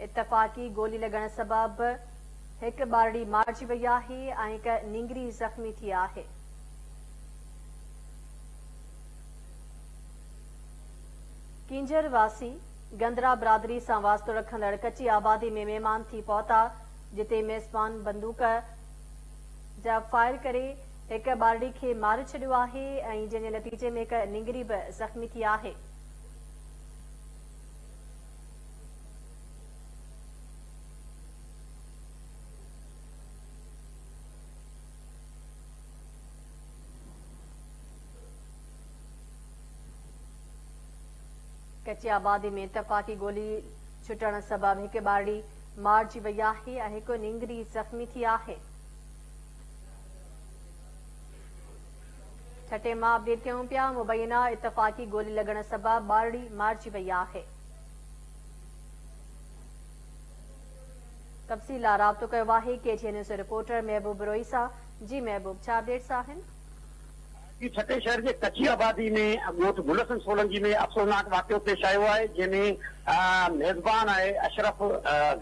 इत्तफाक़ी गोली लगण सबब एक ॿारड़ी मारिजी वई आहे ऐं हिक निंगरी ज़ख़्मी थी आहे। किंजर वासी गंदरा बिरादरी सां वास्तो रखंदड़ कच्ची आबादी में महिमान थी पहुता, जिते मेज़बान बंदूक जा फायर करे एक ॿारड़ी खे मारे छॾियो आहे ऐं जंहिंजे नतीजे में हिक निंगरी बि ज़ख़्मी थी आहे। कच्ची आबादी में इत्तफाक़ी गोली छुटण सबब हिक ॿारड़ी मारिजी वई आहे ऐं हिक निंगरी ज़ख़्मी थी आहे। छठे मां अपडेट कयूं पिया। मुबैना इत्तफाक़ी गोली लगण सबब ॿारड़ी मारिजी वई आहे। तफ़सीला राब्तो कयो आहे KTN न्यूज़ रिपोर्टर महबूब रोई सां। जी महबूब, छा अपडेट्स आहिनि? छठे शहर के कच्ची आबादी में ॻोठ गुलशन सोलंकी में अफ़सोसनाक वाक़ियो पेश आयो है, जंहिंमें मेज़बान है अशरफ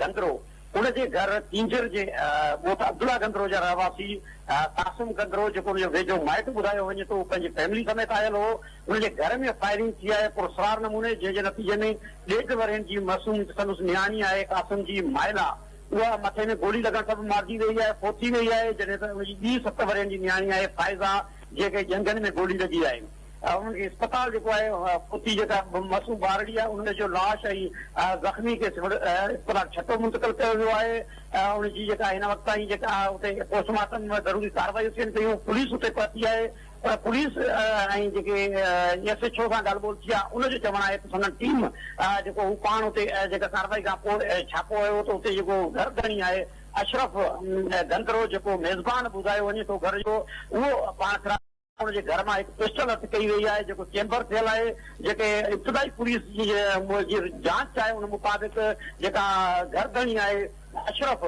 गंदरो, उनके घर किंजर जे ॻोठ अब्दुल्ला गंदरो जा रहवासी कासिम गंदरो, जो वेझो माइट ॿुधायो वञे तो पंहिंजी फैमिली समेत आयल हो। उनके घर में फायरिंग थी है पुरस्कार नमूने, जंहिंजे नतीजे में 1.5 वरनि जी मासूम संदसि नियाणी है कासिम जी माइला, उहा मथे में गोली लगण सबब मारिजी वई है, फोथी वई है। जॾहिं त उनजी ॿी 7 वरनि जी नियाणी है फाइज़ा, जेके जंगन में गोली लगी है। उनके अस्पताल जो है फोथी जो मासूम ॿारड़ी है, उन जो लाश जख्मी के अस्पताल छठो मुंतकिल किया वियो है। उनजी जेका हिन वक्त ही जेका उते पोस्टमार्टम में जरूरी कार्रवाई थियनि पियूं। पुलिस उते पहुती है, पर पुलिस ऐं जेके SHO सां ॻाल्हि ॿोल थी आहे, उनजो चवणु आहे त संदन टीम जेको हू पाण उते जेका कार्रवाई खां पोइ छापो आयो त उते जेको घरधणी आहे अशरफ गंदरो, जेको मेज़बान ॿुधायो वञे तो घर जो, उहो पाण उनके घर में एक पिस्टल हथ कई वही है, जो चैम्बर थियल है। जेके इब्तदाई पुलिस जी जांच है, उन मुताबिक जेका घरधणी है अशरफ,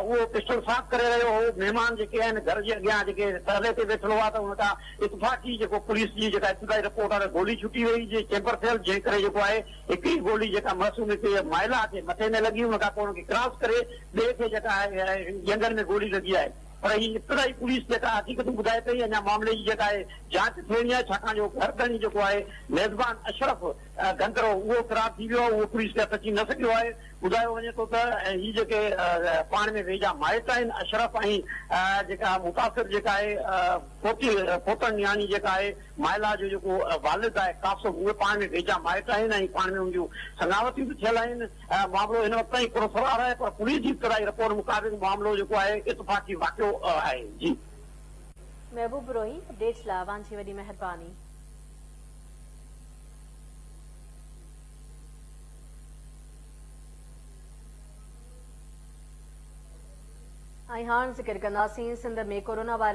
वो पिस्टल साफ़ करे रहियो हो। मेहमान जेके आहिनि घर जे अॻियां जेके तरले ते वेठल हुआ, त उनखां इत्तफाक़ी जेको पुलिस जी जेका इब्तदाई रिपोर्ट आहे गोली छुटी वई, जे चैम्बर थियल, जंहिं करे जेको आहे हिक ई गोली जेका मासूम के माइला के मथे में लगी, उनखां पोइ उनखे क्रॉस करे ॿिए खे जेका आहे जंगल में गोली लगी है। पर ही इब्तदाई पुलिस जेका हकीकतूं ॿुधाए पई, अञा मामले जी जेका आहे जांच थियणी आहे, छाकाणि जो घरधणी जेको आहे मेज़बान अशरफ गंदरो उहो फ़रार थी वियो, उहो पुलिस खे अची न सघियो आहे। ॿुधायो वञे थो त ही जेके पाण में वेझा माइट आहिनि अशरफ ऐं जेका मुतासिर जेका आहे पोतन नियाणी जेका आहे माइला जो जेको वालिद आहे कासिम, उहे पाण में वेझा माइट आहिनि ऐं पाण में उनजूं सगावतियूं बि थियल आहिनि। मामिलो हिन वक़्त ताईं पुरस्कार आहे, पर पुलिस जी इब्तदाई रिपोर्ट मुताबिक मामिलो जेको आहे इत्तफाक़ी वाक़ियो आहे। जी महबूब रोई, अपडेट्स लाइ वांझी वॾी महिरबानी। ऐं हाणे ज़िक्र कंदासीं सिंध में कोरोना वायरस